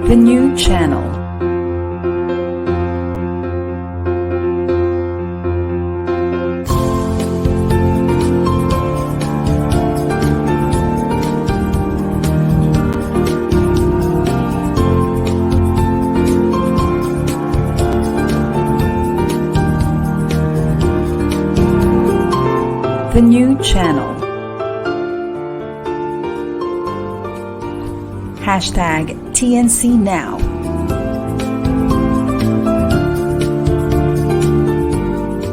The new channel. The new channel. Hashtag TNC Now.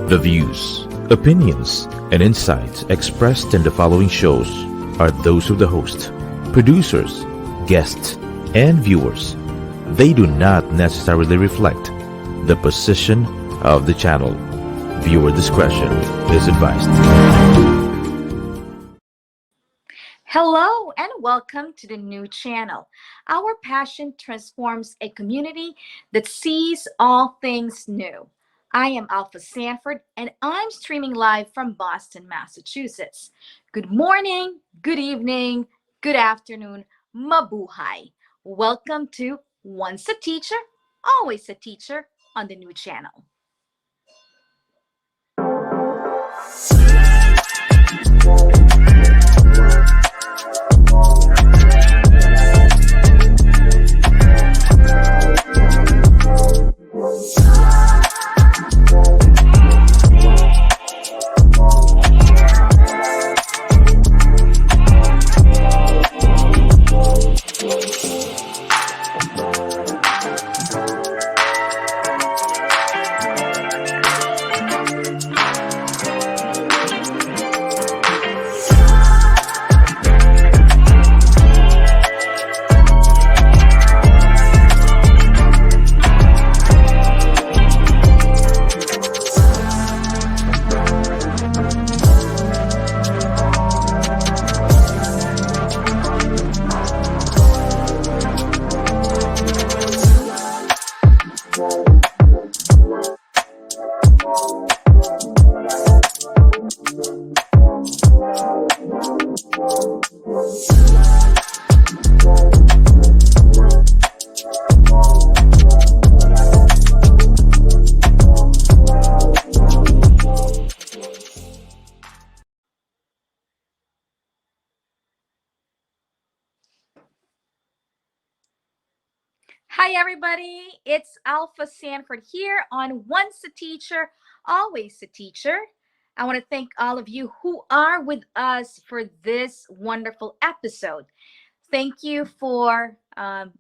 The views, opinions, and insights expressed in the following shows are those of the host, producers, guests, and viewers. They do not necessarily reflect the position of the channel. Viewer discretion is advised. Hello and welcome to the new channel. Our passion transforms a community that sees all things new. I am Alpha Sanford and I'm streaming live from Boston, Massachusetts. Good morning, good evening, good afternoon, mabuhay. Welcome to Once a Teacher, Always a Teacher on the new channel. Hi everybody, it's Alpha Sanford here on Once a Teacher, Always a Teacher. I want to thank all of you who are with us for this wonderful episode. Thank you for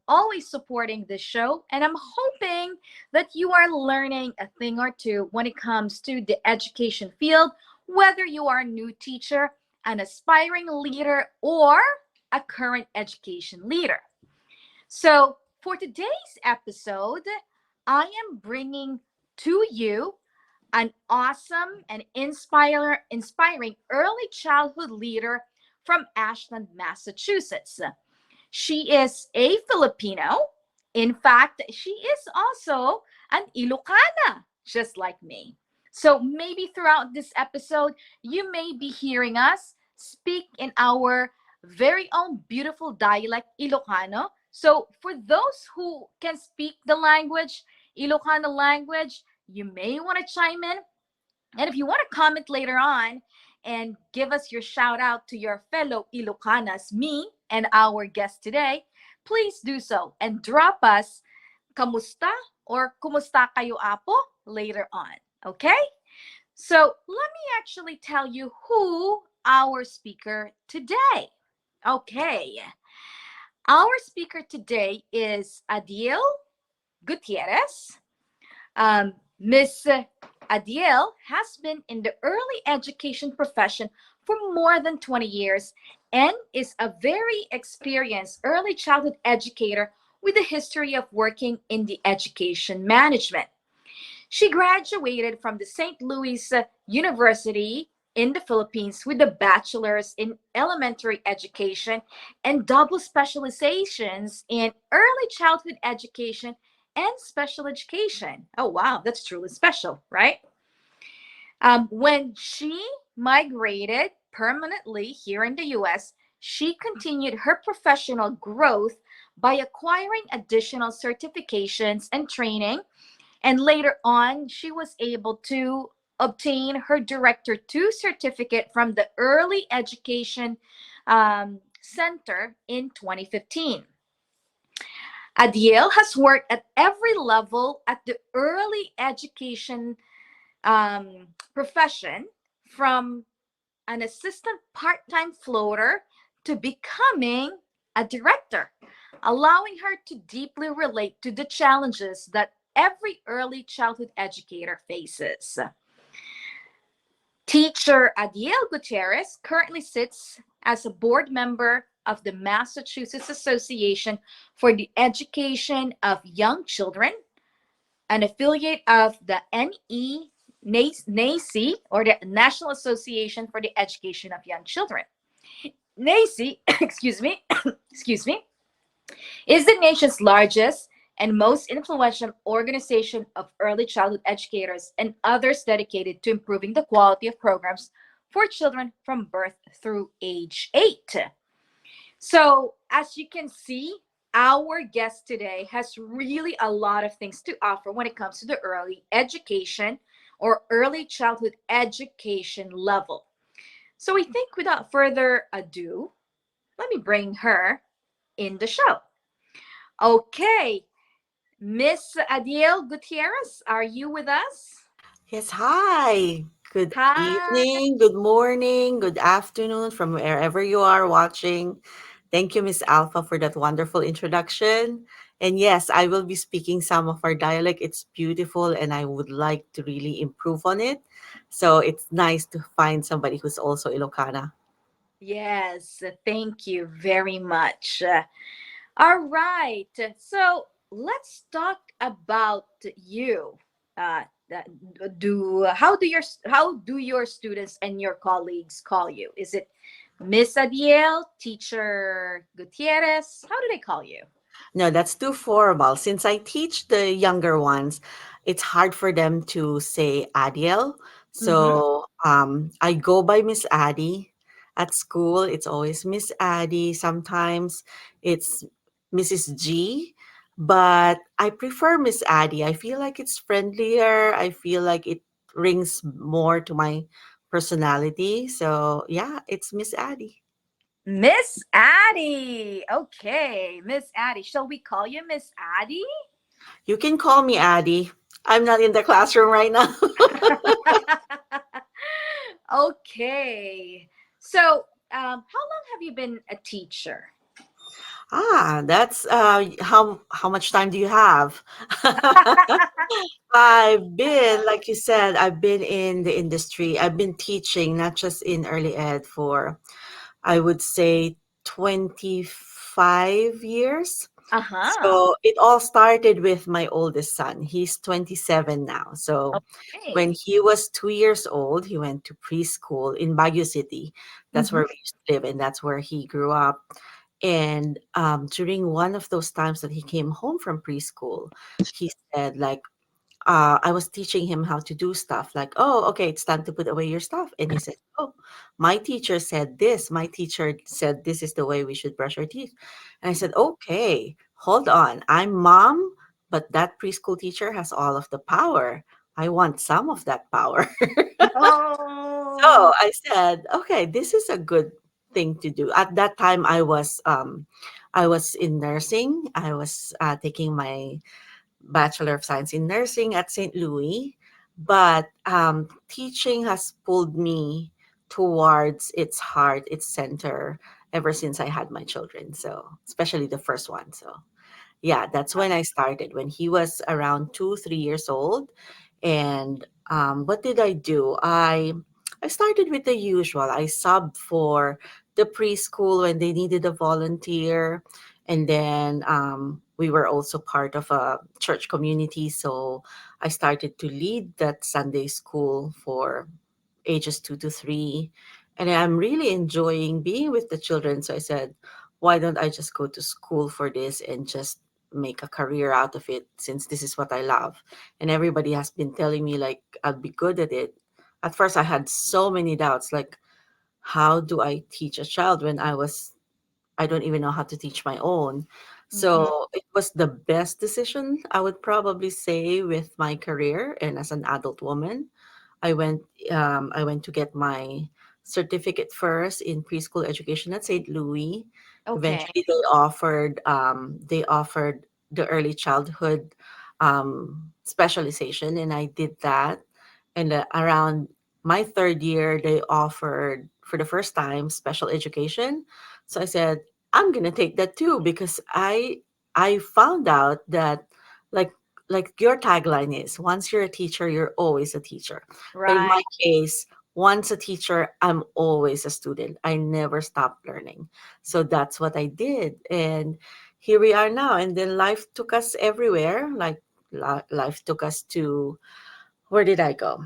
always supporting this show, and I'm hoping that you are learning a thing or two when it comes to the education field, whether you are a new teacher, an aspiring leader, or a current education leader. So for today's episode, I am bringing to you an awesome and inspiring early childhood leader from Ashland, Massachusetts. She is a Filipino. In fact, she is also an Ilocana, just like me. So maybe throughout this episode, you may be hearing us speak in our very own beautiful dialect, Ilocano. So for those who can speak the language, Ilocano language, you may want to chime in. And if you want to comment later on and give us your shout out to your fellow Ilocanas, me and our guest today, please do so and drop us kamusta or kumusta kayo apo later on. Okay? So let me actually tell you who our speaker today. Okay. Our speaker today is Adiel Gutierrez. Miss Adiel has been in the early education profession for more than 20 years and is a very experienced early childhood educator with a history of working in the education management. She graduated from the St. Louis University in the Philippines with a bachelor's in elementary education and double specializations in early childhood education and special education. Oh, wow, that's truly special, right? When she migrated permanently here in the US, she continued her professional growth by acquiring additional certifications and training. And later on, she was able to obtain her Director 2 certificate from the Early Education Center in 2015. Adiel has worked at every level at the early education profession, from an assistant part-time floater to becoming a director, allowing her to deeply relate to the challenges that every early childhood educator faces. Teacher Adiel Gutierrez currently sits as a board member of the Massachusetts Association for the Education of Young Children, an affiliate of the NACE, or the National Association for the Education of Young Children. NACE, excuse me, is the nation's largest and most influential organization of early childhood educators and others dedicated to improving the quality of programs for children from birth through age 8. So, as you can see, our guest today has really a lot of things to offer when it comes to the early education or early childhood education level. So, we think without further ado, let me bring her in the show. Okay, Miss Adiel Gutierrez, are you with us? Yes, hi. Good Hi. evening, good morning, good afternoon from wherever you are watching. Thank you, Miss Alpha, for that wonderful introduction. And yes, I will be speaking some of our dialect. It's beautiful and I would like to really improve on it. So it's nice to find somebody who's also Ilocana. Yes, thank you very much. All right, so let's talk about you. Uh, that- how do your students and your colleagues call you? Is it Miss Adiel, Teacher Gutierrez? How do they call you? No, that's too formal. Since I teach the younger ones, it's hard for them to say Adiel. Mm-hmm. So I go by Miss Addie at school. It's always Miss Addie. Sometimes it's Mrs. G, but I prefer Miss Addie. I feel like it's friendlier. I feel like it rings more to my personality. So yeah, it's Miss Addie. Miss Addie. Okay, Miss Addie. Shall we call you Miss Addie? You can call me Addie. I'm not in the classroom right now. Okay. So, how long have you been a teacher? That's how much time do you have? I've been, like you said, I've been in the industry. I've been teaching, not just in early ed, for I would say 25 years. Uh-huh. So it all started with my oldest son. He's 27 now. So when Okay. he was 2 years old, he went to preschool in Baguio City. That's Mm-hmm. where we used to live, and that's where he grew up. And during one of those times that he came home from preschool, he said, like, I was teaching him how to do stuff like, oh, okay, it's time to put away your stuff. And he said, oh, my teacher said this. My teacher said this is the way we should brush our teeth. And I said, okay, hold on. I'm mom, but that preschool teacher has all of the power. I want some of that power. So Oh. I said, okay, this is a good thing to do. At that time, I was in nursing. I was taking my Bachelor of Science in Nursing at St. Louis, but teaching has pulled me towards its heart, its center, ever since I had my children. So, especially the first one. So, yeah, that's when I started, when he was around 2, 3 years old. And what did I do? I started with the usual. I subbed for the preschool when they needed a volunteer, and then we were also part of a church community. So I started to lead that Sunday school for ages 2 to 3. And I'm really enjoying being with the children. So I said, why don't I just go to school for this and just make a career out of it, since this is what I love. And everybody has been telling me like I'll be good at it. At first I had so many doubts, like, how do I teach a child when I was I don't even know how to teach my own. Mhm. So it was the best decision, I would probably say, with my career and as an adult woman. I went I went to get my certificate first in preschool education at St. Louis. Okay. Eventually, they offered the early childhood specialization, and I did that. And around my third year, they offered for the first time special education. So I said, I'm gonna take that too because I found out that like like your tagline is once you're a teacher, you're always a teacher. But in my Right. case, once a teacher, I'm always a student. I never stop learning. So that's what I did. And here we are now. And then life took us everywhere. Life took us to, where did I go?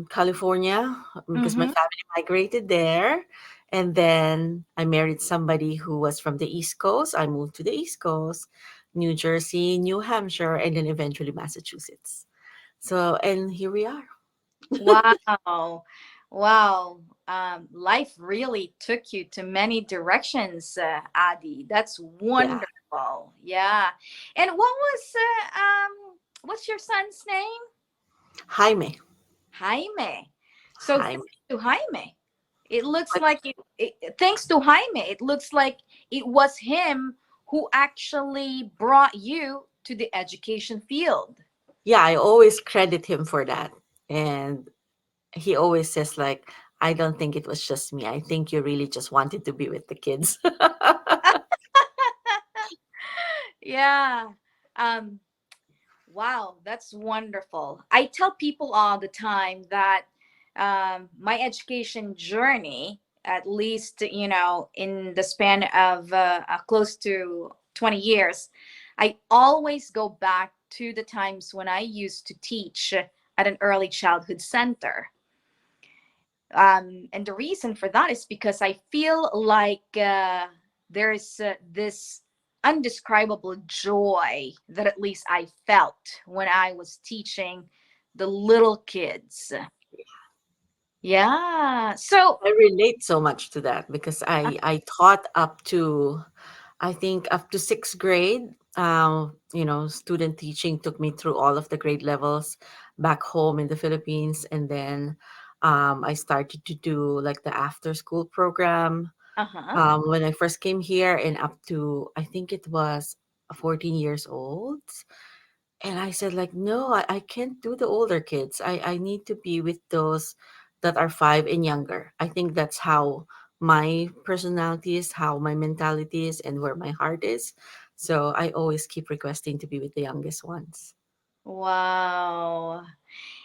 California, because my Mhm. family migrated there. And then I married somebody who was from the East Coast. I moved to the East Coast, New Jersey, New Hampshire, and then eventually Massachusetts. So, and here we are. Wow. Wow. Life really took you to many directions, Adi. That's Yeah. wonderful. Yeah. And what's your son's name? Jaime. Jaime. So thanks Jaime. to Jaime, it looks But like thanks to Jaime, it looks like it was him who actually brought you to the education field. yeah, I always credit him for that. And he always says, like, I don't think it was just me. I think you really just wanted to be with the kids. Yeah. Um, wow, that's wonderful. I tell people all the time that my education journey, at least, in the span of close to 20 years, I always go back to the times when I used to teach at an early childhood center. And the reason for that is because I feel like there's this undescribable joy that at least I felt when I was teaching the little kids. Yeah. So, I relate so much to that because I taught up to, I think, up to sixth grade. Student teaching took me through all of the grade levels back home in the Philippines, and then I started to do like the after school program uh-huh. when I first came here, and up to, I think it was 14 years old. And I said, like, no, I can't do the older kids. I need to be with those that are 5 and younger. I think that's how my personality is, how my mentality is, and where my heart is. So I always keep requesting to be with the youngest ones. Wow.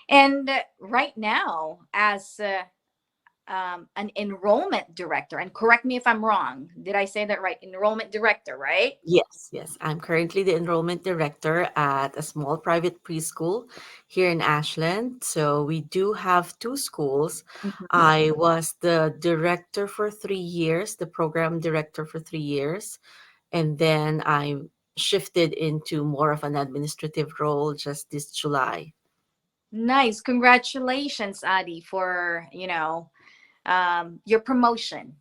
And right now, as an enrollment director, and correct me if I'm wrong, did I say that right? Enrollment director, right? Yes, yes. I'm currently the enrollment director at a small private preschool here in Ashland. So we do have two schools. Mhm. I was the director for 3 years, the program director for 3 years. And then I shifted into more of an administrative role just this July. Nice. Congratulations, Adi, for, your promotion.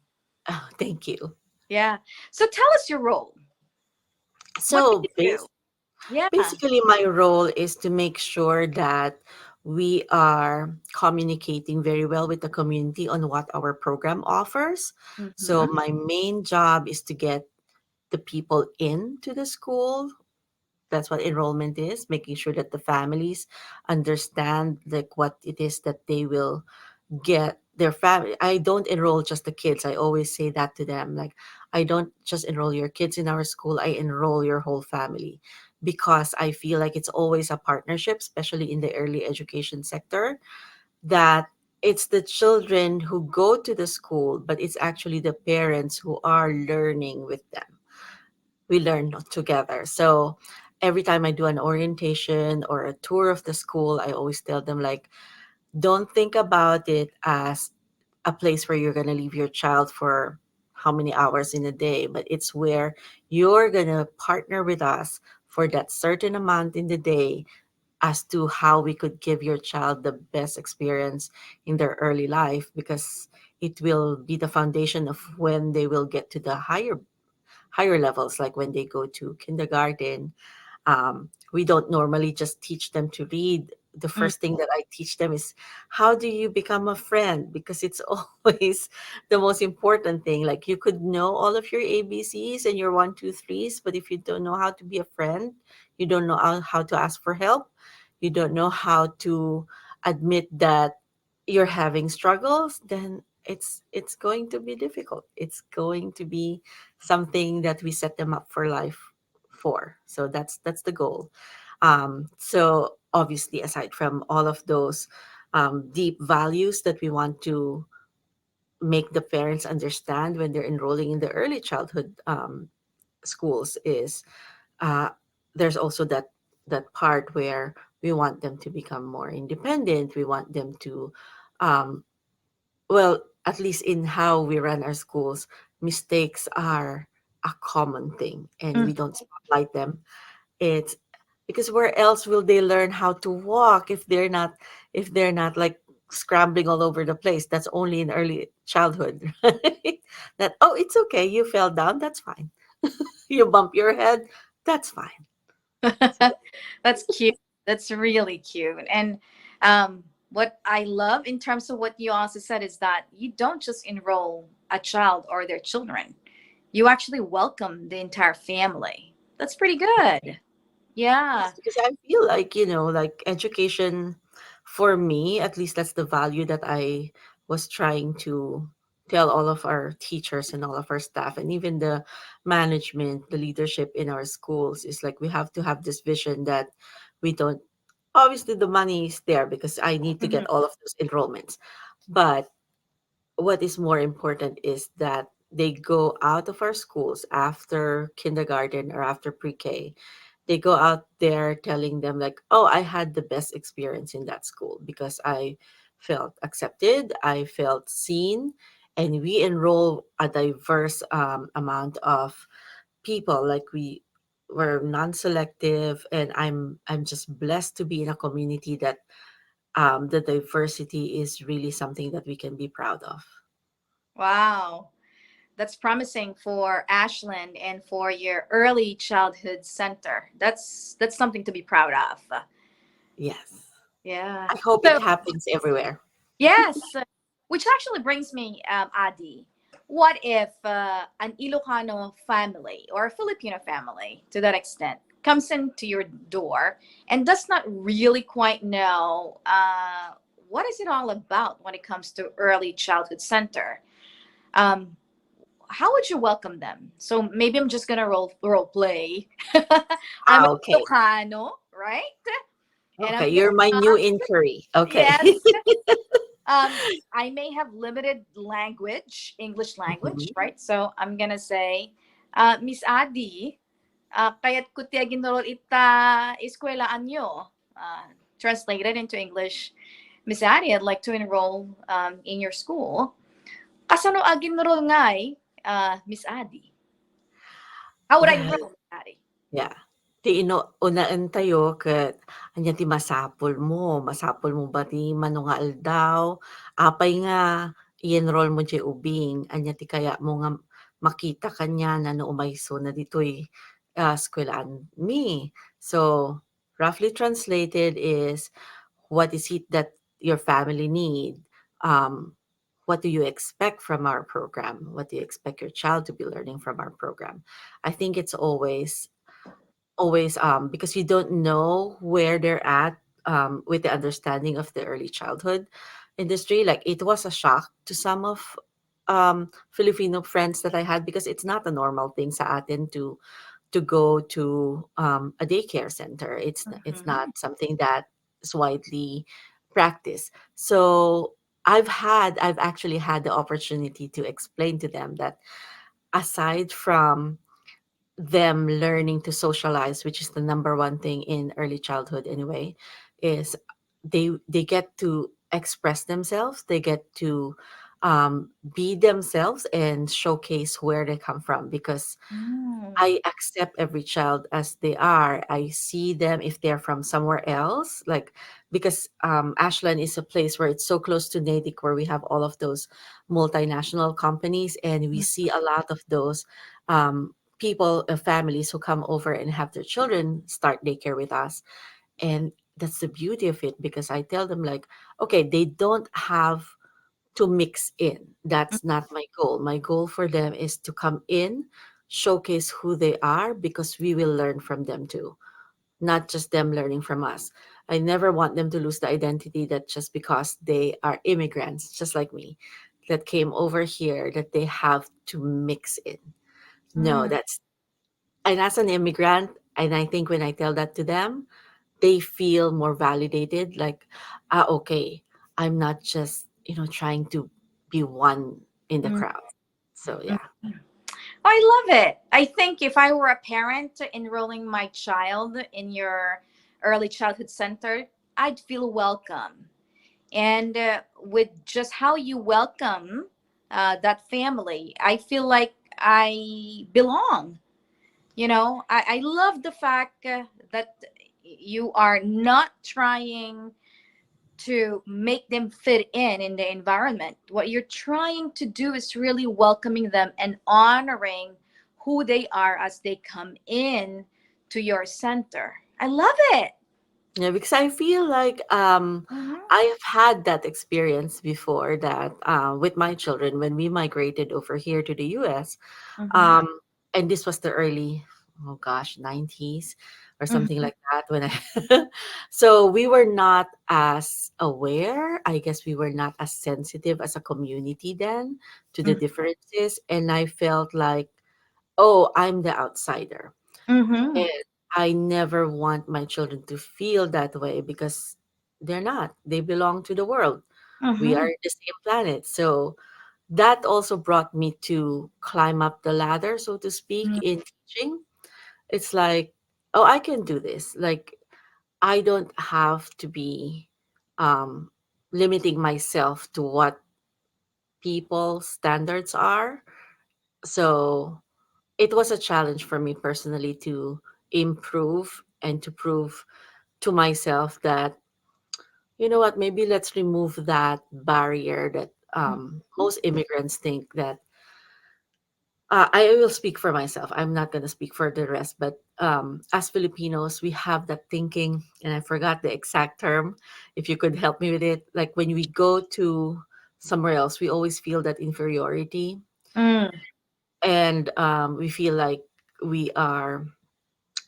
Oh, thank you. Yeah. So tell us your role. What do So you do? Yeah. basically, my role is to make sure that we are communicating very well with the community on what our program offers. So Mm-hmm. my main job is to get the people into the school. That's what enrollment is, making sure that the families understand like what it is that they will get their family. I don't enroll just the kids. I always say that to them. Like, I don't just enroll your kids in our school, I enroll your whole family because I feel like it's always a partnership, especially in the early education sector, that it's the children who go to the school, but it's actually the parents who are learning with them. We learn together. So every time I do an orientation or a tour of the school, I always tell them, like, don't think about it as a place where you're going to leave your child for how many hours in a day, but it's where you're going to partner with us for that certain amount in the day as to how we could give your child the best experience in their early life, because it will be the foundation of when they will get to the higher higher levels, like when they go to kindergarten. We don't normally just teach them to read. The Mm, first thing that I teach them is how do you become a friend, because it's always the most important thing. Like, you could know all of your ABCs and your one, two, threes, but if you don't know how to be a friend, you don't know how to ask for help, you don't know how to admit that you're having struggles, then it's going to be difficult. It's going to be something that we set them up for life for. So that's the goal. So obviously, aside from all of those deep values that we want to make the parents understand when they're enrolling in the early childhood schools, is uh, there's also that part where we want them to become more independent. We want them to, um, well, at least in how we run our schools, mistakes are a common thing, and mm. we don't spotlight them. It's because where else will they learn how to walk if they're not like scrambling all over the place? That's only in early childhood, right? That, oh, it's okay, you fell down, that's fine. You bump your head, that's fine. So, That's cute. That's really cute. And what I love in terms of what you also said is that you don't just enroll a child or their children, you actually welcome the entire family. That's pretty good. Yeah. yes, because I feel like, like education, for me, at least that's the value that I was trying to tell all of our teachers and all of our staff, and even the management, the leadership in our schools, is like we have to have this vision that we don't, obviously the money is there because I need to Mhm. get all of those enrollments. But what is more important is that they go out of our schools after kindergarten or after pre-K. They go out there telling them like, oh, I had the best experience in that school because I felt accepted, I felt seen, and we enroll a diverse amount of people. Like, we were non-selective, and I'm just blessed to be in a community that the diversity is really something that we can be proud of. Wow. That's promising for Ashland and for your early childhood center. That's something to be proud of. Yes. Yeah. I hope it So happens everywhere. yes, which actually brings me, Adi. What if an Ilocano family or a Filipino family, to that extent, comes into your door and does not really quite know what is it all about when it comes to early childhood center? Um, how would you welcome them? So maybe I'm just gonna role play. I'm Ah, an okay. Ilocano, right? And I'm Okay, gonna you're my new inquiry. Okay. yes. I may have limited language, English language, Mhm. right? So I'm gonna say, Miss Adi, kaya't ko tiya ginurol ita eskwelahan nyo. Translated into English, Miss Adi, I'd like to enroll in your school. Kasano agin ginurol ngay, Miss Adi? How would I Yeah, enroll, Miss Adi? yeah. Ti unaan tayo ket anya ti masapol mo ba ti mano nga aldaw, apay nga i-enroll mo ti ubing, anya ti kaya mo nga makita kanya na no umayso na ditoy eskwelahan mi. So, roughly translated is, what is it that your family need? Um, what do you expect from our program? What do you expect your child to be learning from our program? I think it's always because you don't know where they're at with the understanding of the early childhood industry. Like, it was a shock to some of Filipino friends that I had, because it's not a normal thing sa atin to go to a daycare center. It's Mhm. not something that is widely practiced. So I've actually had the opportunity to explain to them that, aside from them learning to socialize, which is the number one thing in early childhood anyway, is they get to express themselves. They get to be themselves and showcase where they come from, because Mm. I accept every child as they are. I see them if they're from somewhere else, like, because Ashland is a place where it's so close to Natick, where we have all of those multinational companies, and we see a lot of those people, families who come over and have their children start daycare with us. And that's the beauty of it, because I tell them, like, okay, they don't have to mix in. That's not my goal. My goal for them is to come in, showcase who they are, because we will learn from them too, not just them learning from us. I never want them to lose the identity that just because they are immigrants, just like me, that came over here, that they have to mix in. No, Mm, that's, and as an immigrant, and I think when I tell that to them, they feel more validated, like, okay, I'm not just, trying to be one in the mm, crowd. So mm. yeah. I love it. I think if I were a parent enrolling my child in your early childhood center, I'd feel welcome. And with just how you welcome that family, I feel like I belong. I love the fact that you are not trying to make them fit in the environment. What you're trying to do is really welcoming them and honoring who they are as they come in to your center. I love it. Yeah, because I feel like Mm-hmm. I have had that experience before, that with my children when we migrated over here to the US. Mm-hmm. Um, and this was the early, oh gosh, 90s or something Mm-hmm. like that when I so we were not as aware. I guess we were not as sensitive as a community then to the differences. And I felt like, oh, I'm the outsider. Mm-hmm. And I never want my children to feel that way, because they're not. They belong to the world. We Mm-hmm. are the same planet. So that also brought me to climb up the ladder, so to speak, in teaching. It's like, oh, I can do this. Like, I don't have to be um, limiting myself to what people's standards are. So it was a challenge for me personally to improve and to prove to myself that, you know what, maybe let's remove that barrier that most immigrants think that I will speak for myself. I'm not going to speak for the rest, but as Filipinos, we have that thinking, and I forgot the exact term. If you could help me with it, like when we go to somewhere else, we always feel that inferiority, Mm. and we feel like we are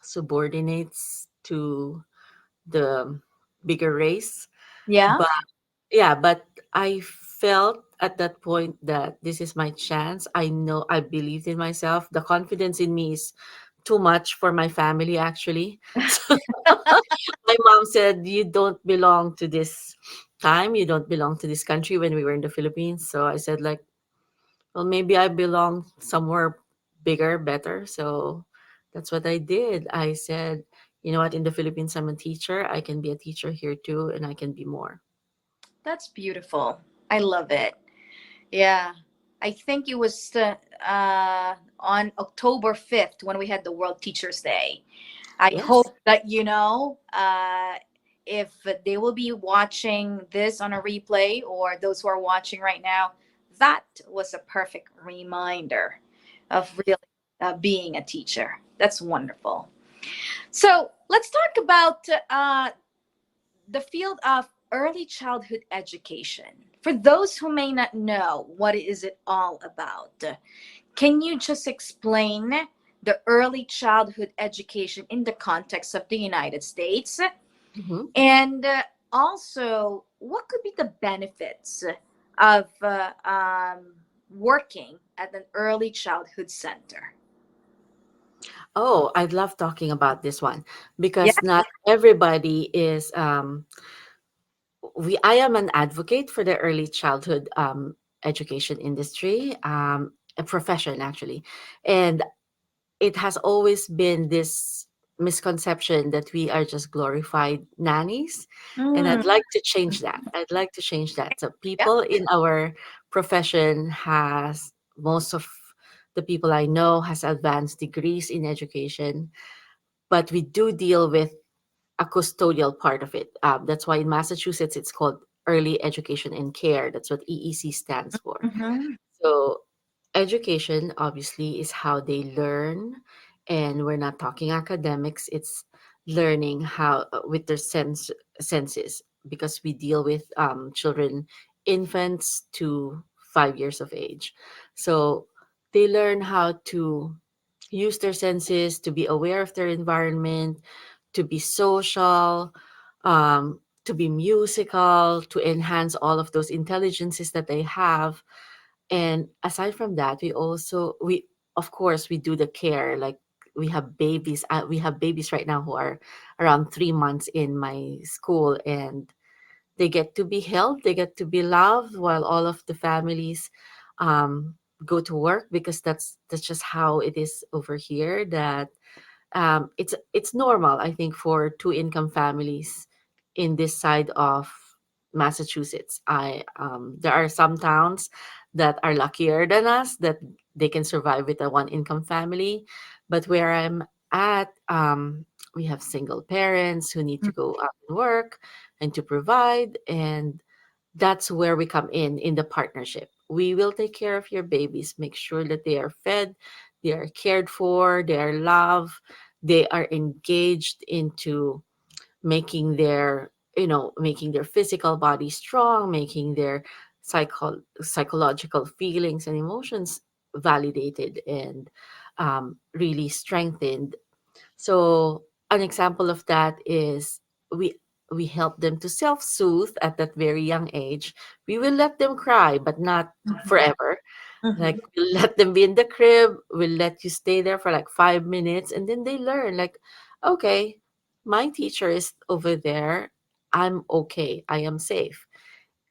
subordinates to the bigger race. Yeah. But yeah, but I felt at that point that this is my chance. I know, I believed in myself. The confidence in me is too much for my family, actually. So my mom said, "You don't belong to this time. You don't belong to this country," when we were in the Philippines. So I said, like, well, maybe I belong somewhere bigger, better. So that's what I did. I said, you know what, in the Philippines, I'm a teacher. I can be a teacher here too, and I can be more. That's beautiful. I love it. Yeah. I think it was on October 5th when we had the World Teachers Day. I Yes. hope that, if they will be watching this on a replay or those who are watching right now, that was a perfect reminder of really being a teacher. That's wonderful. So let's talk about the field of early childhood education. For those who may not know, what is it all about? Can you just explain the early childhood education in the context of the United States? Mm-hmm. And also, what could be the benefits of working at an early childhood center? Oh, I love talking about this one, Yeah. because not everybody is. I am an advocate for the early childhood education industry, a profession actually, and it has always been this misconception that we are just glorified nannies, and Mm, I'd like to change that. I'd like to change that. So yeah. people in our profession has most of the people I know has advanced degrees in education, but we do deal with a custodial part of it. That's why in Massachusetts it's called Early Education and Care. That's what EEC stands for. Mhm. So education obviously is how they learn, and we're not talking academics. It's learning how with their senses, because we deal with children, infants to 5 years of age. So they learn how to use their senses, to be aware of their environment, to be social, to be musical, to enhance all of those intelligences that they have. And aside from that, we of course we do the care, like we have babies right now who are around 3 months in my school, and they get to be held, they get to be loved while all of the families um, go to work, because that's just how it is over here. That it's normal, I think, for two income families in this side of Massachusetts. I There are some towns that are luckier than us, that they can survive with a one income family, but where I'm at, we have single parents who need to go out and work and to provide, and that's where we come in the partnership. We will take care of your babies, make sure that they are fed, they are cared for, they are loved, they are engaged into making their, making their physical body strong, making their psychological feelings and emotions validated and really strengthened. So an example of that is we we help them to self-soothe at that very young age. We will let them cry, but not forever. Like, Mhm. we'll let them be in the crib, we'll let you stay there for like 5 minutes, and then they learn, like, okay, my teacher is over there. I'm okay. I am safe.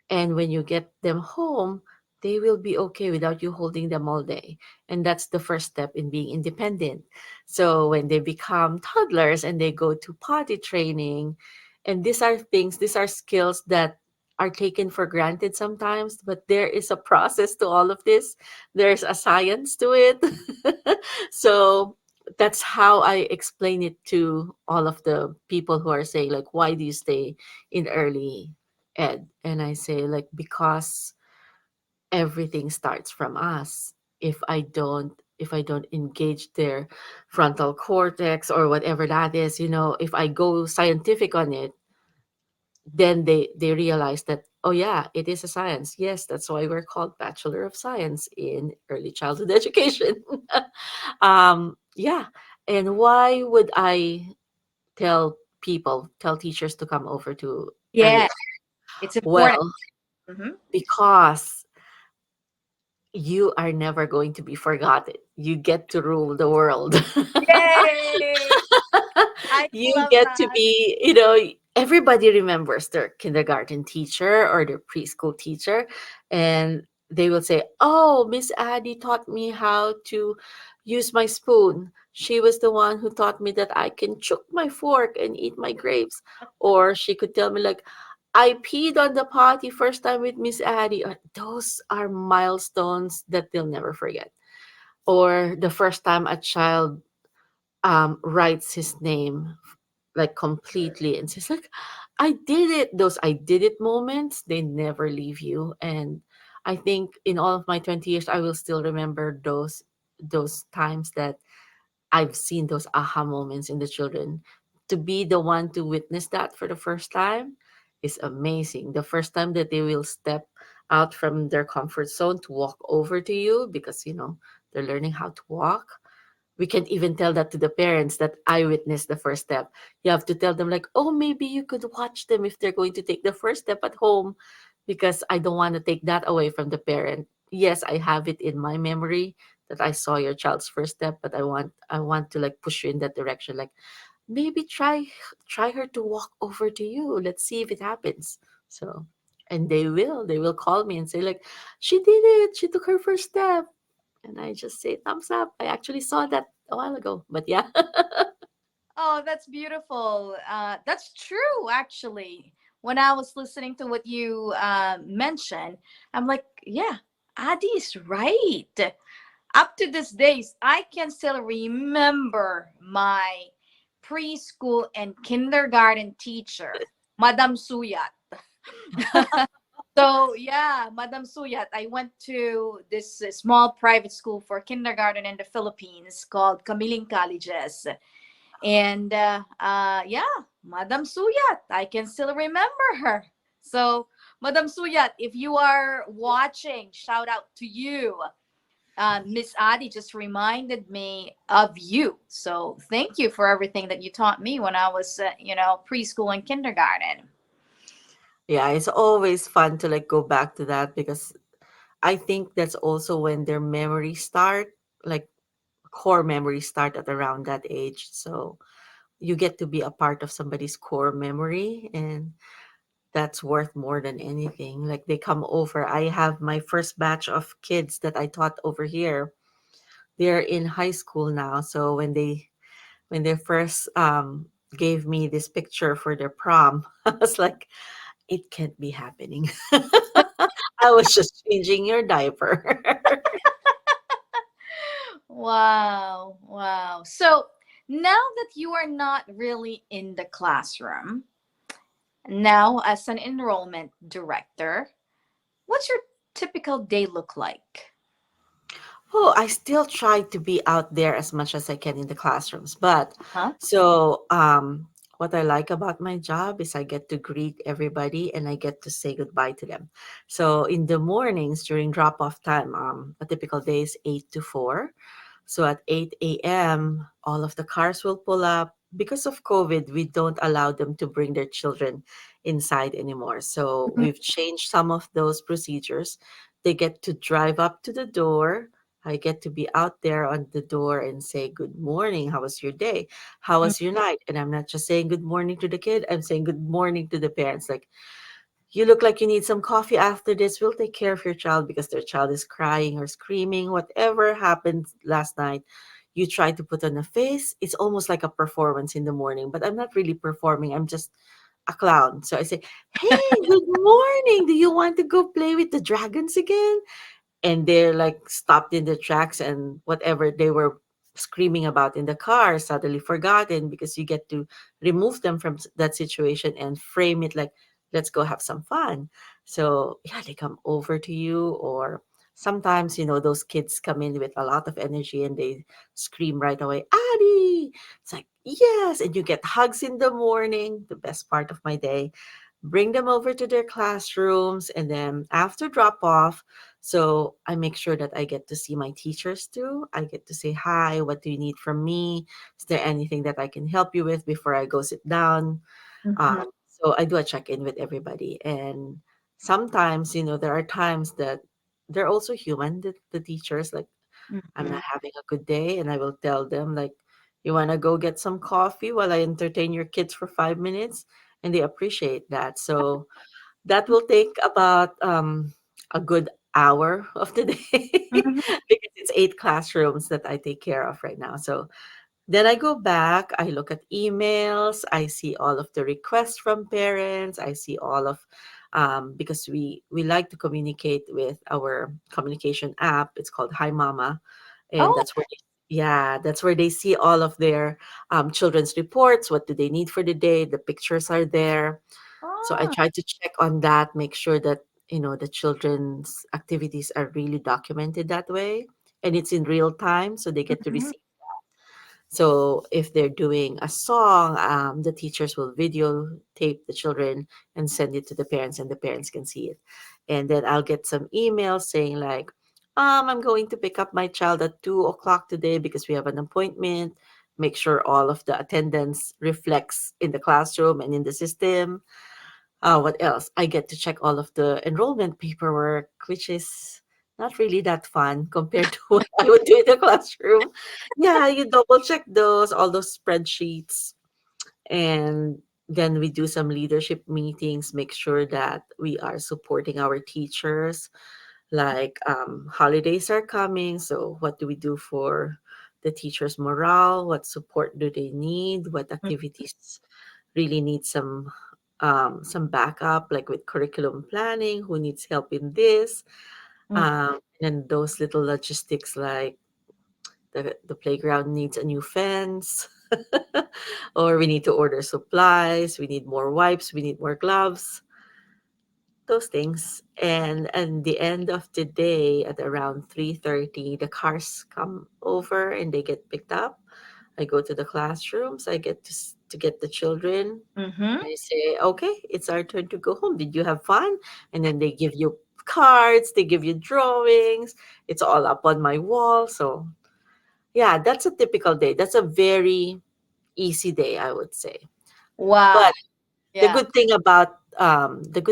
And when you get them home, they will be okay without you holding them all day. And that's the first step in being independent. So when they become toddlers and they go to potty training, and these are skills that are taken for granted sometimes, but there is a process to all of this. There's a science to it. So that's how I explain it to all of the people who are saying, like, why do you stay in early ed? And I say, like, because everything starts from us. If I don't engage their frontal cortex or whatever that is, if I go scientific on it, then they realize that, oh yeah, it is a science. Yes, that's why we're called Bachelor of Science in Early Childhood Education. Yeah. And why would I tell teachers to come over to early? Yeah, it's important. Well, Mhm. because you are never going to be forgotten. You get to rule the world. Yay! I You love get to that. be, everybody remembers their kindergarten teacher or their preschool teacher, and they will say, oh, Miss Addie taught me how to use my spoon. She was the one who taught me that I can chook my fork and eat my grapes. Or she could tell me, like, I peed on the potty first time with Miss Addie. Those are milestones that they'll never forget. Or the first time a child writes his name like completely and says, like, I did it. Those I did it moments, they never leave you. And I think in all of my 20 years, I will still remember those times that I've seen those aha moments in the children. To be the one to witness that for the first time is amazing. The first time that they will step out from their comfort zone to walk over to you, because they're learning how to walk. We can't even tell that to the parents, that I witnessed the first step. You have to tell them, like, oh, maybe you could watch them if they're going to take the first step at home, because I don't want to take that away from the parent. Yes, I have it in my memory that I saw your child's first step, but I want to, like, push you in that direction. Like, maybe try her to walk over to you. Let's see if it happens. So, and they will call me and say, like, she did it. She took her first step. And I just say thumbs up. I actually saw that a while ago, but yeah. Oh, that's beautiful. That's true, actually. When I was listening to what you mentioned, I'm like, yeah, Adi is right. Up to this days, I can still remember my preschool and kindergarten teacher, Madam Suyat. So yeah, Madam Suyat, I went to this small private school for kindergarten in the Philippines called Kamiling Colleges. And yeah, Madam Suyat, I can still remember her. So, Madam Suyat, if you are watching, shout out to you. Miss Adi just reminded me of you. So, thank you for everything that you taught me when I was, preschool and kindergarten. Yeah, it's always fun to like go back to that because I think that's also when their memories start, like core memories start at around that age. So you get to be a part of somebody's core memory, and that's worth more than anything. Like they come over. I have my first batch of kids that I taught over here. They're in high school now. So when they first gave me this picture for their prom, I was like, it can't be happening. I was just changing your diaper. Wow, wow. So, now that you are not really in the classroom, now as an enrollment director, what's your typical day look like? Oh, I still try to be out there as much as I can in the classrooms. But Huh? so what I like about my job is I get to greet everybody and I get to say goodbye to them. So in the mornings during drop off time, a typical day is 8 to 4. So at 8 a.m., all of the cars will pull up. Because of COVID, we don't allow them to bring their children inside anymore. So Mhm, we've changed some of those procedures. They get to drive up to the door. I get to be out there on the door and say, "Good morning. How was your day? How mhm, was your night?" And I'm not just saying good morning to the kid, I'm saying good morning to the parents. Like, you look like you need some coffee after this. We'll take care of your child because their child is crying or screaming. Whatever happened last night, you try to put on a face. It's almost like a performance in the morning, but I'm not really performing. I'm just a clown. So I say, "Hey, good morning. Do you want to go play with the dragons again?" And they're like stopped in the tracks, and whatever they were screaming about in the car suddenly forgotten because you get to remove them from that situation and frame it like, let's go have some fun. So yeah, they come over to you, or sometimes those kids come in with a lot of energy and they scream right away, "Addy!" It's like, yes, and you get hugs in the morning, the best part of my day. Bring them over to their classrooms, and then after drop off, so I make sure that I get to see my teachers too. I get to say hi, what do you need from me? Is there anything that I can help you with before I go sit down? mhm, So I do a check-in with everybody. And sometimes, there are times that they're also human, the teachers. Like, I'm mhm. not having a good day, and I will tell them, like, you want to go get some coffee while I entertain your kids for 5 minutes? And they appreciate that. So that will take about a good hour of the day Mhm. because it's 8 classrooms that I take care of right now. So then I go back, I look at emails, I see all of the requests from parents, I see all of because we like to communicate with our communication app. It's called Hi Mama, and Oh, that's where they see all of their children's reports. What do they need for the day? The pictures are there, so I oh. try to check on that, make sure that the children's activities are really documented that way, and it's in real time, so they get to Mhm, receive. So if they're doing a song, the teachers will videotape the children and send it to the parents, and the parents can see it. And then I'll get some emails saying like, I'm going to pick up my child at 2 o'clock today because we have an appointment. Make sure all of the attendance reflects in the classroom and in the system. What else? I get to check all of the enrollment paperwork, which is not really that fun compared to what I would do in the classroom. Yeah, you double check all those spreadsheets, and then we do some leadership meetings, make sure that we are supporting our teachers. Like holidays are coming, so what do we do for the teachers' morale? What support do they need? What activities really need some backup, like with curriculum planning, who needs help in this, mhm, and those little logistics like the playground needs a new fence, or we need to order supplies, we need more wipes, we need more gloves. those things. And the end of the day at around 3:30, the cars come over and they get picked up. I go to the classrooms. I get to get the children. Mm-hmm. I say, okay, it's our turn to go home. Did you have fun? And then they give you cards, they give you drawings. It's all up on my wall. So yeah, that's a typical day. That's a very easy day, I would say. Wow. But Yeah. the good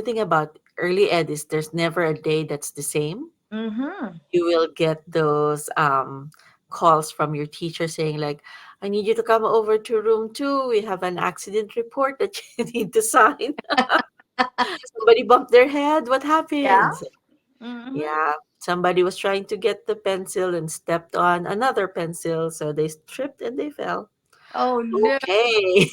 thing about early ed is there's never a day that's the same. Mm-hmm. You will get those calls from your teacher saying like, I need you to come over to room 2. We have an accident report that you need to sign. Somebody bumped their head. What Yeah. happened? Mm-hmm. Yeah, somebody was trying to get the pencil and stepped on another pencil, so they tripped and they fell. Oh no. Okay.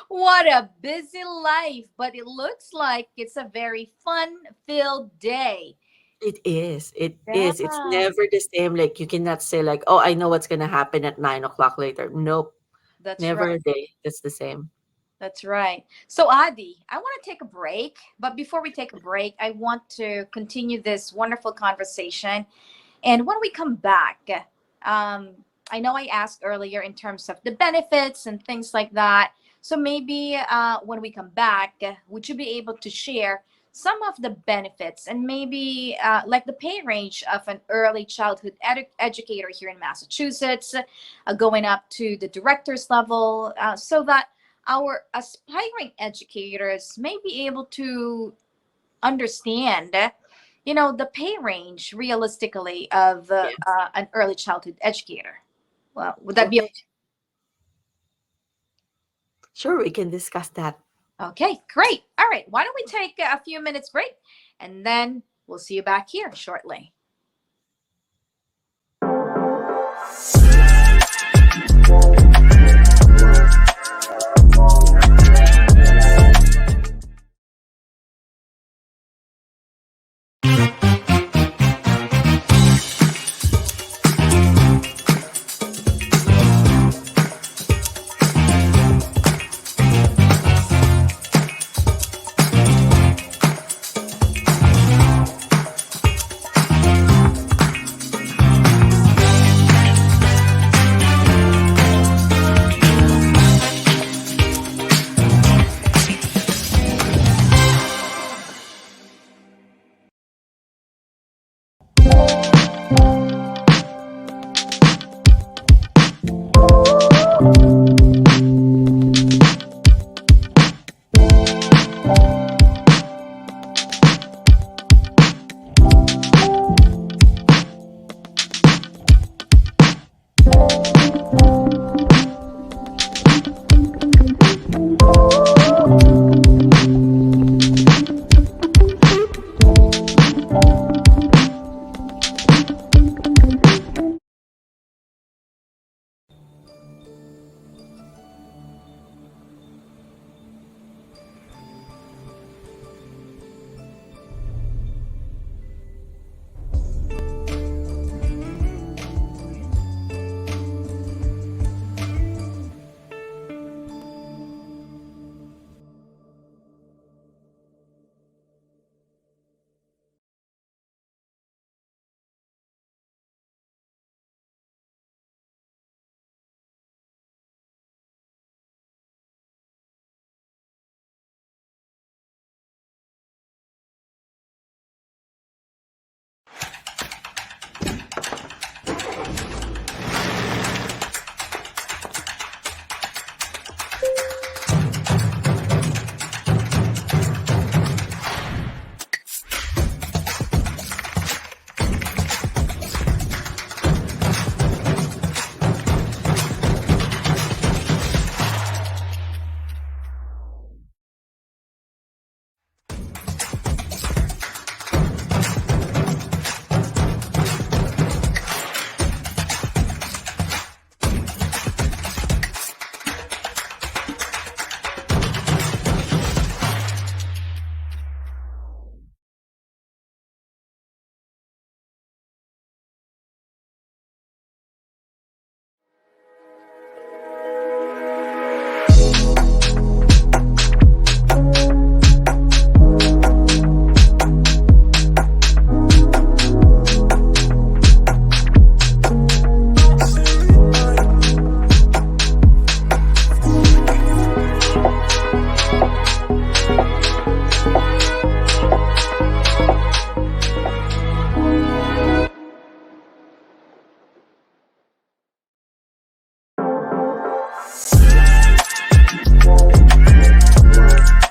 What a busy life, but it looks like it's a very fun-filled day. It is. It Yeah, is. It's never the same. Like you cannot say like, oh, I know what's gonna happen at 9 o'clock later. Nope. that's Never right. a day that's the same. That's right. So, Adi, I want to take a break. But before we take a break, I want to continue this wonderful conversation. And when we come back, um, I know I asked earlier in terms of the benefits and things like that. So maybe when we come back, would you be able to share some of the benefits and maybe like the pay range of an early childhood educator here in Massachusetts, going up to the director's level, so that our aspiring educators may be able to understand the pay range realistically of Yes. an early childhood educator. Well, would that be Okay. Sure, we can discuss that. okay? Great. All right. Why don't we take a few minutes break and then we'll see you back here shortly.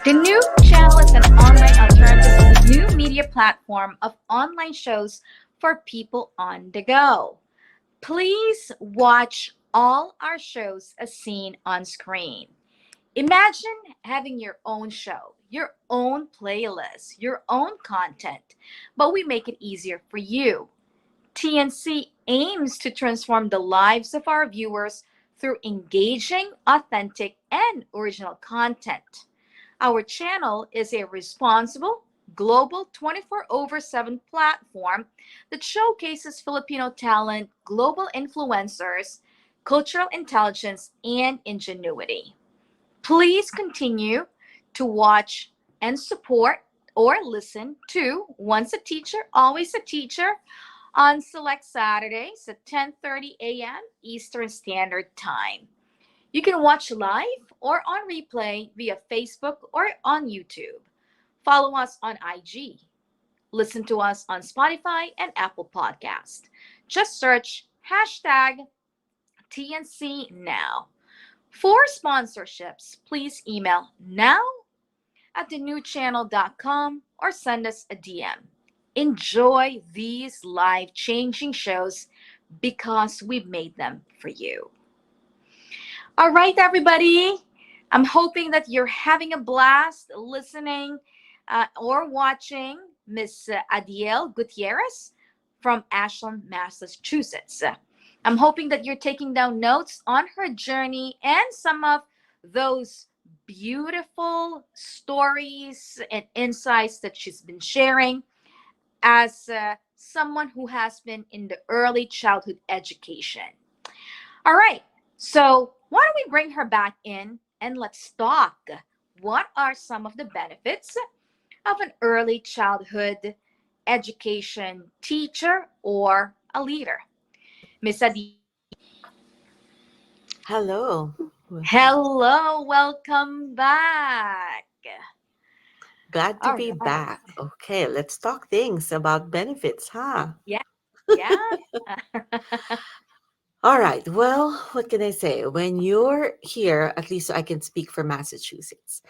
The new channel is an online alternative new media platform of online shows for people on the go. Please watch all our shows as seen on screen. Imagine having your own show, your own playlist, your own content, but we make it easier for you. TNC aims to transform the lives of our viewers through engaging, authentic, and original content. Our channel is a responsible, global 24 over 7 platform that showcases Filipino talent, global influencers, cultural intelligence, and ingenuity. Please continue to watch and support or listen to Once a Teacher, Always a Teacher on select Saturdays at 10:30 a.m. Eastern Standard Time. You can watch live or on replay via Facebook or on YouTube. Follow us on IG. Listen to us on Spotify and Apple Podcast. Just search hashtag TNC Now. For sponsorships, please email now at thenewchannel.com or send us a DM. Enjoy these life-changing shows because we've made them for you. All right, everybody. I'm hoping that you're having a blast listening or watching Miss Adiel Gutierrez from Ashland, Massachusetts. I'm hoping that you're taking down notes on her journey and some of those beautiful stories and insights that she's been sharing as someone who has been in the early childhood education. All right, so why don't we bring her back in and let's talk. What are some of the benefits of an early childhood education teacher or a leader? Miss Adi, Hello. hello, welcome back. Glad to All be right. back. Okay, let's talk things about benefits, huh? Yeah, yeah. All right. Well, what can I say? When you're here, at least I can speak for Massachusetts.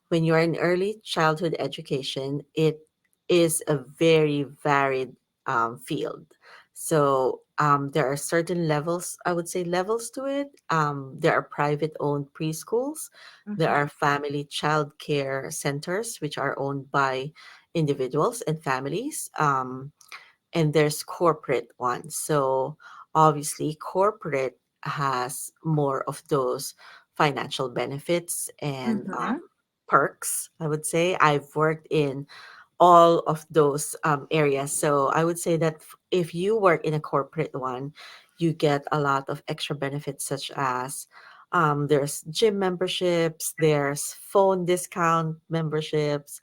When you're in early childhood education, it is a very varied field. So there are certain levels, I would say levels to it. There are private owned preschools, there Mhm, are family child care centers, which are owned by individuals and families. And there's corporate ones. So obviously, corporate has more of those financial benefits and mhm, perks. I would say I've worked in all of those areas. So I would say that if you work in a corporate one, you get a lot of extra benefits, such as there's gym memberships, there's phone discount memberships.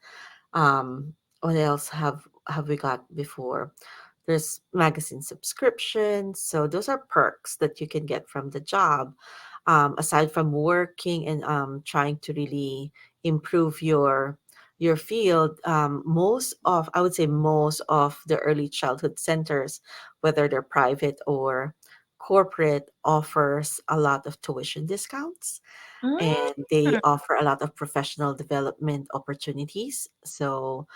What else have we got before? There's magazine subscriptions. So those are perks that you can get from the job. Aside from working and trying to really improve your field, most of I would say most of the early childhood centers, whether they're private or corporate, offers a lot of tuition discounts, mm, and they offer a lot of professional development opportunities. So,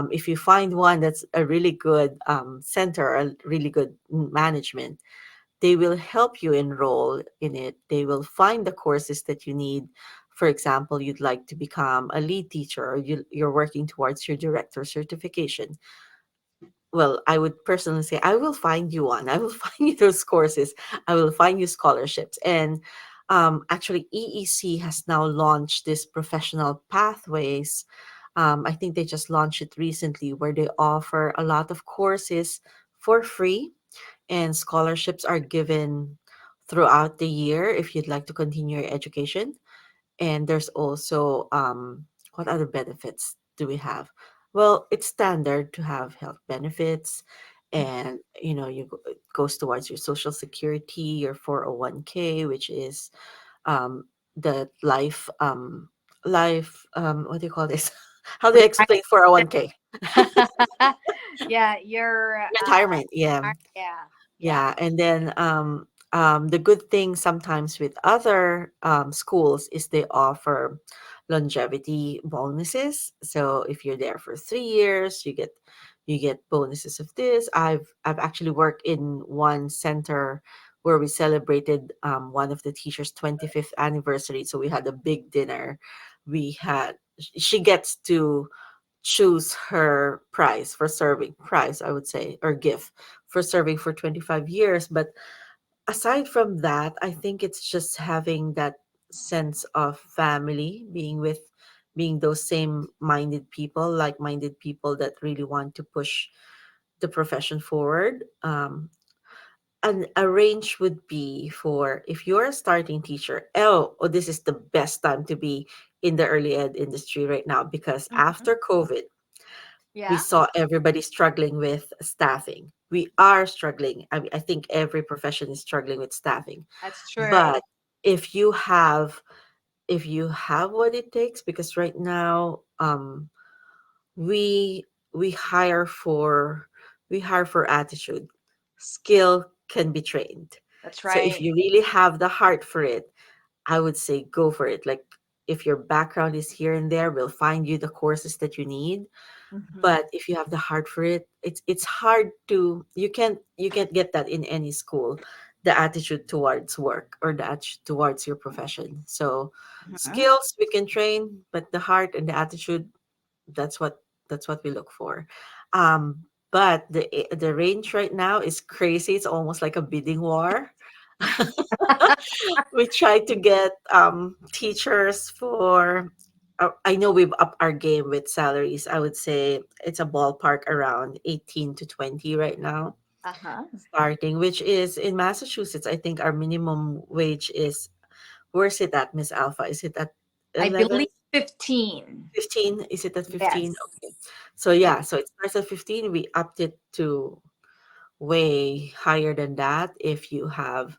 if you find one that's a really good center, a really good management, they will help you enroll in it. They will find the courses that you need. For example, you'd like to become a lead teacher, or you're working towards your director certification. Well, I would personally say I will find you one. I will find you those courses. I will find you scholarships. And actually, EEC has now launched this professional pathways. I think they just launched it recently, where they offer a lot of courses for free, and scholarships are given throughout the year if you'd like to continue your education. And there's also what other benefits do we have? Well, it's standard to have health benefits, and it goes towards your social security, your 401k, which is the life what do you call this? How do I explain 401k? yeah, you're Retirement, yeah. yeah, yeah. Yeah, and then The good thing sometimes with other schools is they offer longevity bonuses. So if you're there for 3 years, you get bonuses of this. I've actually worked in one center where we celebrated one of the teachers' 25th anniversary. So we had a big dinner. We had She gets to choose her prize for serving, prize I would say, or gift for serving for 25 years. But aside from that, I think it's just having that sense of family, being those same minded people, like minded people that really want to push the profession forward. And a range would be for, if you're a starting teacher, this is the best time to be in the early ed industry right now, because Mhm. after COVID, we Yeah, saw everybody struggling with staffing. We are struggling. I think every profession is struggling with staffing. that's true. But if you have if you have what it takes, because right now we we hire for we hire for attitude. Skill can be trained. That's So if right. you really have the heart for it, I would say go for it. Like, if your background is here and there, we'll find you the courses that you need. Mhm. But if you have the heart for it, it's hard to, you can't get that in any school, the attitude towards work or the attitude towards your profession. So Mhm. skills we can train, but the heart and the attitude, that's what that's what we look for. But the range right now is crazy. It's almost like a bidding war. We try to get teachers for, I know we've upped our game with salaries. I would say it's a ballpark around 18 to 20 right now, Uh-huh. starting, which is in Massachusetts. I think our minimum wage is, where's it at, Miss Alpha? Is it at I 11, believe 15. 15? Is it at 15? Yes. Okay. So Yeah. yeah, so it starts at 15. We upped it to way higher than that. If you have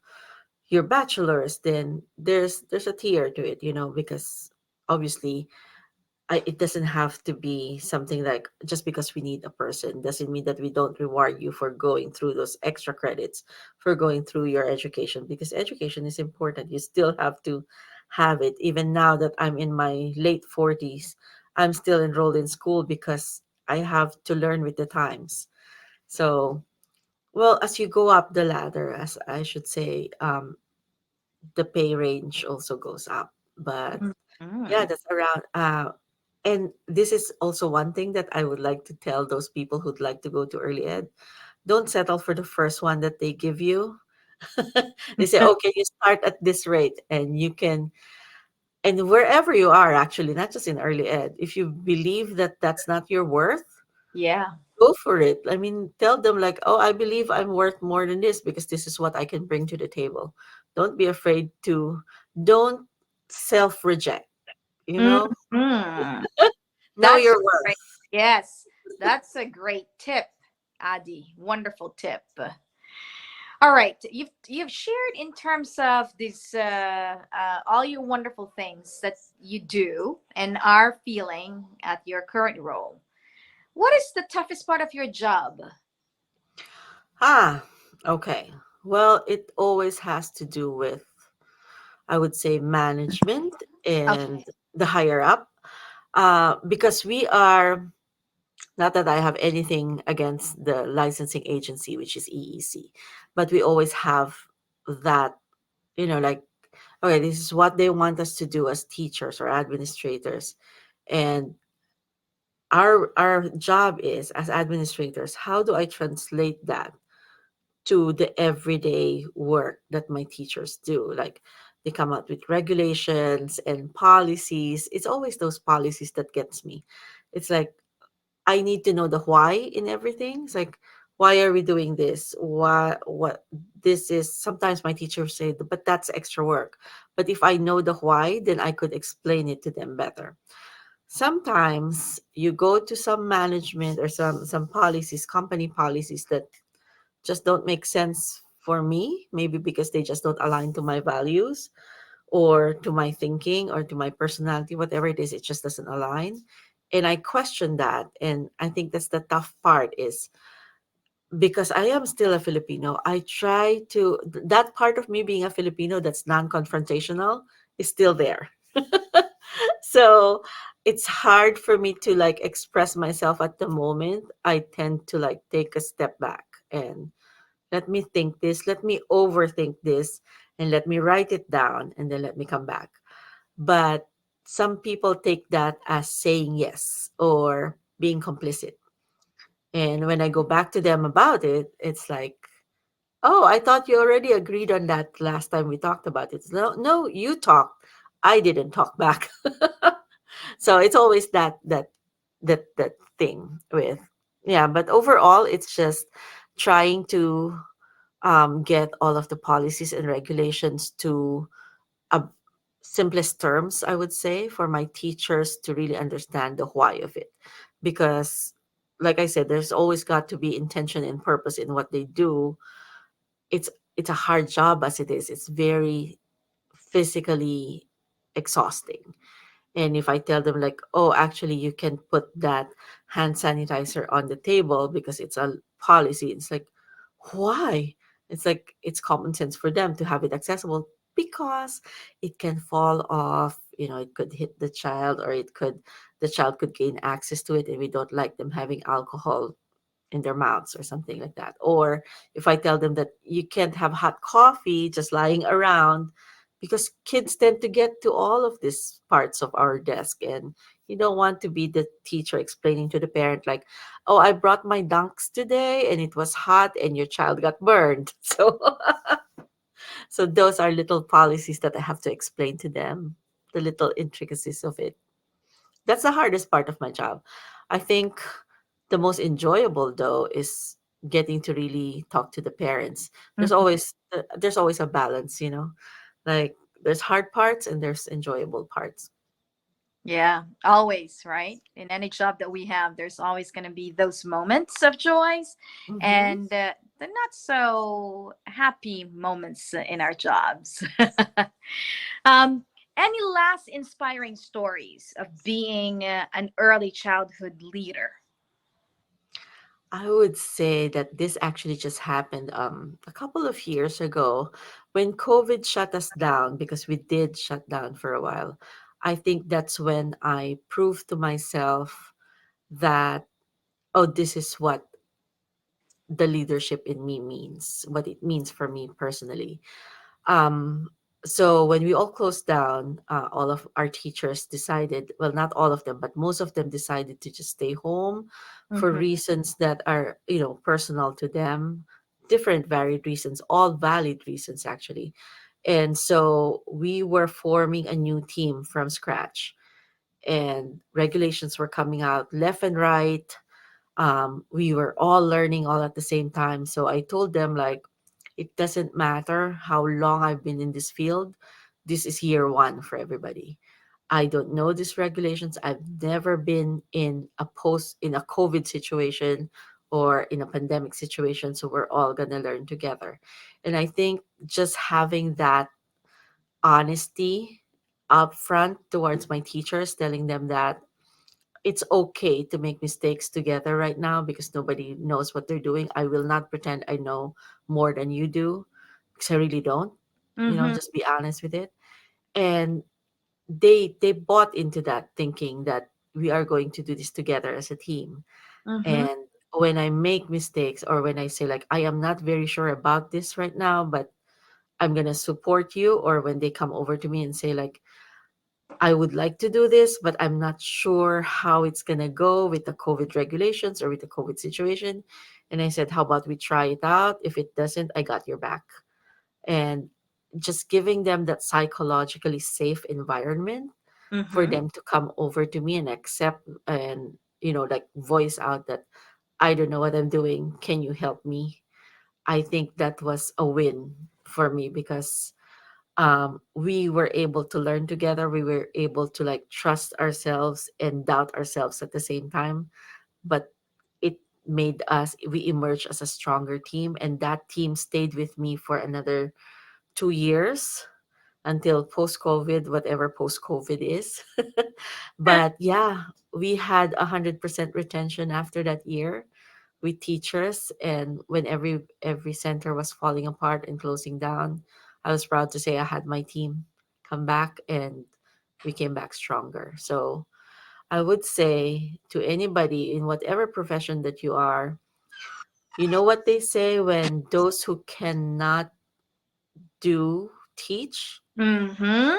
your bachelor's, then there's a tier to it, because obviously, it doesn't have to be something like, just because we need a person doesn't mean that we don't reward you for going through those extra credits, for going through your education, because education is important. You still have to have it. Even now that I'm in my late 40s, I'm still enrolled in school because I have to learn with the times. So, well, as you go up the ladder, as I should say, the pay range also goes up. But yeah, Mhm. that's around. And this is also one thing that I would like to tell those people who'd like to go to early ed. Don't settle for the first one that they give you. They say, okay, you start at this rate, and you can, and wherever you are, actually, not just in early ed, if you believe that that's not your worth, Yeah. go for it. I mean, tell them, like, oh, I believe I'm worth more than this because this is what I can bring to the table. Don't be afraid to, don't self reject, you know, Mhm. know That's a your worth. great, yes, that's a great tip, Adi. Wonderful tip. All right, you've shared in terms of this all your wonderful things that you do and are feeling at your current role. What is the toughest part of your job? Ah, okay. Well, it always has to do with, I would say, management and Okay. the higher up. Because we are, not that I have anything against the licensing agency, which is EEC, but we always have that, like, okay, this is what they want us to do as teachers or administrators. And our job is, as administrators, how do I translate that to the everyday work that my teachers do? Like, they come out with regulations and policies. It's always those policies that gets me. It's like, I need to know the why in everything. It's like, why are we doing this? What this is? Sometimes my teachers say, but that's extra work. But if I know the why, then I could explain it to them better. Sometimes you go to some management or some policies, company policies, that just don't make sense for me, maybe because they just don't align to my values or to my thinking or to my personality, whatever it is, it just doesn't align. And I question that. And I think that's the tough part, is because I am still a Filipino, I try to, that part of me being a Filipino that's non confrontational is still there. So it's hard for me to like express myself at the moment. I tend to like take a step back and let me think this, let me overthink this, and let me write it down, and then let me come back. But some people take that as saying yes or being complicit. And when I go back to them about it, it's like, oh, I thought you already agreed on that last time we talked about it. No, no, you talked. I didn't talk back. So it's always that thing with, yeah. But overall, it's just trying to get all of the policies and regulations to a simplest terms, I would say, for my teachers to really understand the why of it. Because, like I said, there's always got to be intention and purpose in what they do. It's it's a hard job as it is. It's very physically exhausting. And if I tell them like, oh, actually you can put that hand sanitizer on the table because it's a policy, it's like, why? It's like it's common sense for them to have it accessible because it can fall off, it could hit the child, or the child could gain access to it, and we don't like them having alcohol in their mouths or something like that. Or if I tell them that you can't have hot coffee just lying around because kids tend to get to all of these parts of our desk, and you don't want to be the teacher explaining to the parent like, oh, I brought my dunks today and it was hot and your child got burned. So those are little policies that I have to explain to them, the little intricacies of it. That's the hardest part of my job. I think the most enjoyable though is getting to really talk to the parents. Mhm. There's always a balance, Like there's hard parts and there's enjoyable parts. Yeah, always, right? In any job that we have, there's always going to be those moments of joys Hmm. and the not so happy moments in our jobs. um, any last inspiring stories of being an early childhood leader? I would say that this actually just happened a couple of years ago when COVID shut us down, because we did shut down for a while. I think that's when I proved to myself that, oh, this is what the leadership in me means, what it means for me personally. Um, so when we all closed down, all of our teachers decided, well, not all of them, but most of them decided to just stay home for Mm-hmm. reasons that are, personal to them, different varied reasons, all valid reasons actually. And so we were forming a new team from scratch, and regulations were coming out left and right. We were all learning all at the same time. So I told them, like, it doesn't matter how long I've been in this field. This is year one for everybody. I don't know these regulations. I've never been in a COVID situation or in a pandemic situation. So we're all gonna learn together. And I think just having that honesty upfront towards my teachers, telling them that it's okay to make mistakes together right now because nobody knows what they're doing. I will not pretend I know more than you do because I really don't. Mm-hmm. Just be honest with it. And they bought into that, thinking that we are going to do this together as a team. Mm-hmm. And when I make mistakes, or when I say like I am not very sure about this right now, but I'm gonna support you, or when they come over to me and say like, I would like to do this, but I'm not sure how it's going to go with the COVID regulations or with the COVID situation. And I said, how about we try it out? If it doesn't, I got your back. And just giving them that psychologically safe environment for Mm-hmm. them to come over to me and accept, and, like voice out that I don't know what I'm doing. Can you help me? I think that was a win for me because we were able to learn together. We were able to like trust ourselves and doubt ourselves at the same time. But it made us, we emerged as a stronger team. And that team stayed with me for another 2 years until post COVID, whatever post COVID is. But yeah, we had 100% retention after that year. with teachers, and when every center was falling apart and closing down, I was proud to say I had my team come back, and we came back stronger. So I would say to anybody in whatever profession that you are, you know what they say, when those who cannot do teach? Mm-hmm.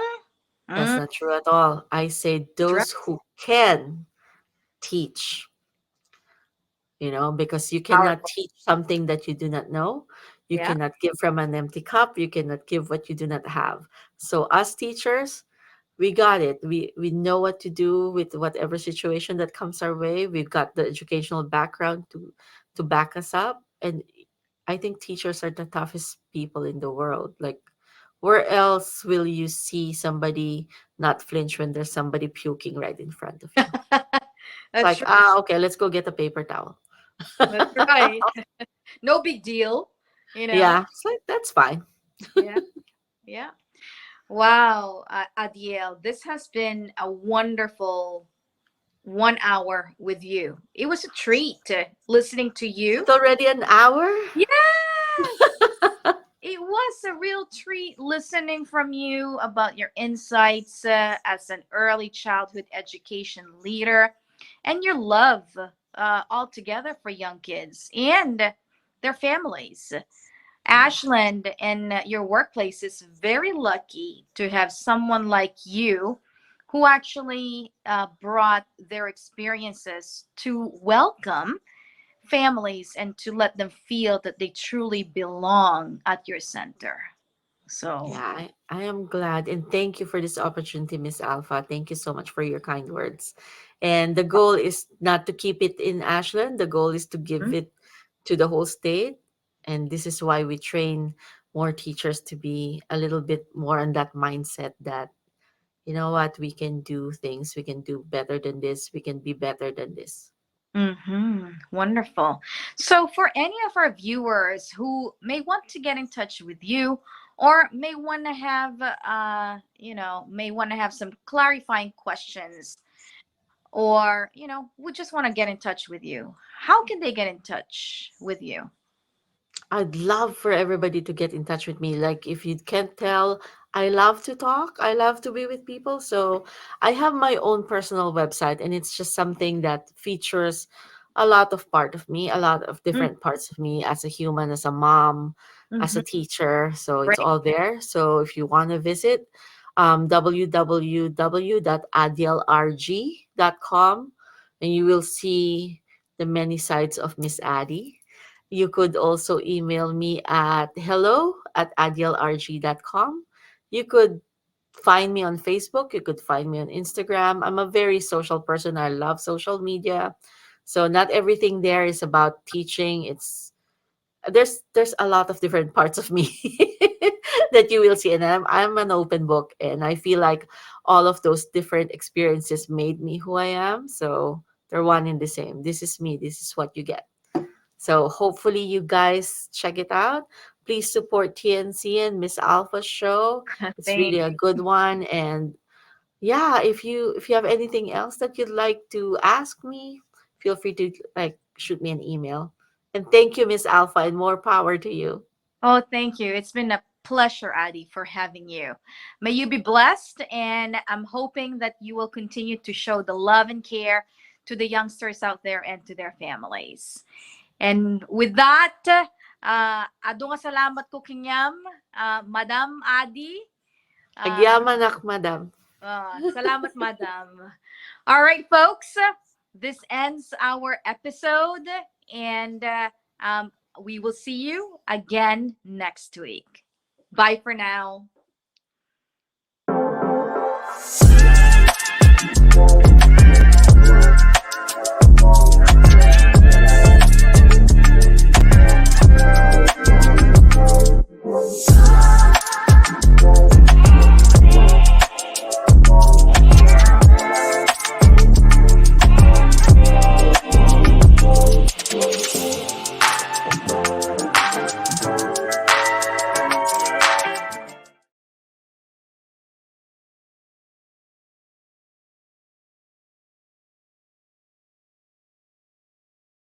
That's Mm, not true at all. I say that's right. those who can teach, because you cannot Powerful. teach something that you do not know. You Yeah. cannot give from an empty cup. You cannot give what you do not have. So, us teachers, we got it. We know what to do with whatever situation that comes our way. We've got the educational background to back us up. And I think teachers are the toughest people in the world. Like, where else will you see somebody not flinch when there's somebody puking right in front of you? It's That's like, right. okay, let's go get a paper towel. That's right. No big deal, you know? Yeah, it's like, that's fine. Yeah. Yeah. Wow, Adiel, this has been a wonderful 1 hour with you. It was a treat listening to Is you. it already an hour? Yes, it was a real treat listening from you about your insights as an early childhood education leader and your love altogether for young kids and their families. Ashland and your workplace is very lucky to have someone like you who actually brought their experiences to welcome families and to let them feel that they truly belong at your center. So, Yeah, I am glad. And thank you for this opportunity, Miss Alpha. Thank you so much for your kind words. And the goal is not to keep it in Ashland, the goal is to give mm, it to the whole state. And this is why we train more teachers to be a little bit more on that mindset that, you know what, we can do things, we can do better than this, we can be better than this. wonderful. So, for any of our viewers who may want to get in touch with you or may want to have, may want to have some clarifying questions or we just want to get in touch with you, how can they get in touch with you? I'd love for everybody to get in touch with me. Like, if you can't tell, I love to talk. I love to be with people. So I have my own personal website, and it's just something that features a lot of part of me, a lot of different parts of me as a human, as a mom, as Mm-hmm. a teacher. So it's Great. all there. So if you want to visit, www.adielrg.com, and you will see the many sides of Miss Addie. You could also email me at hello@adielrg.com. You could find me on Facebook. You could find me on Instagram. I'm a very social person. I love social media. So not everything there is about teaching. There's a lot of different parts of me that you will see, and I'm an open book, and I feel like all of those different experiences made me who I am. So they're one and the same. This is me. This is what you get. So hopefully you guys check it out. Please support TNC and Miss Alpha's show. It's really Thank a you. good one. And yeah, if you have anything else that you'd like to ask me, feel free to like shoot me an email. And thank you, Miss Alpha, and more power to you. Oh, thank you. It's been a pleasure, Addie, for having you. May you be blessed, and I'm hoping that you will continue to show the love and care to the youngsters out there and to their families. And with that, ado nga salamat ko kinyam, Madam Adi. Uh, Agyaman madam. salamat, Madam. All right, folks, this ends our episode, and we will see you again next week. Bye for now.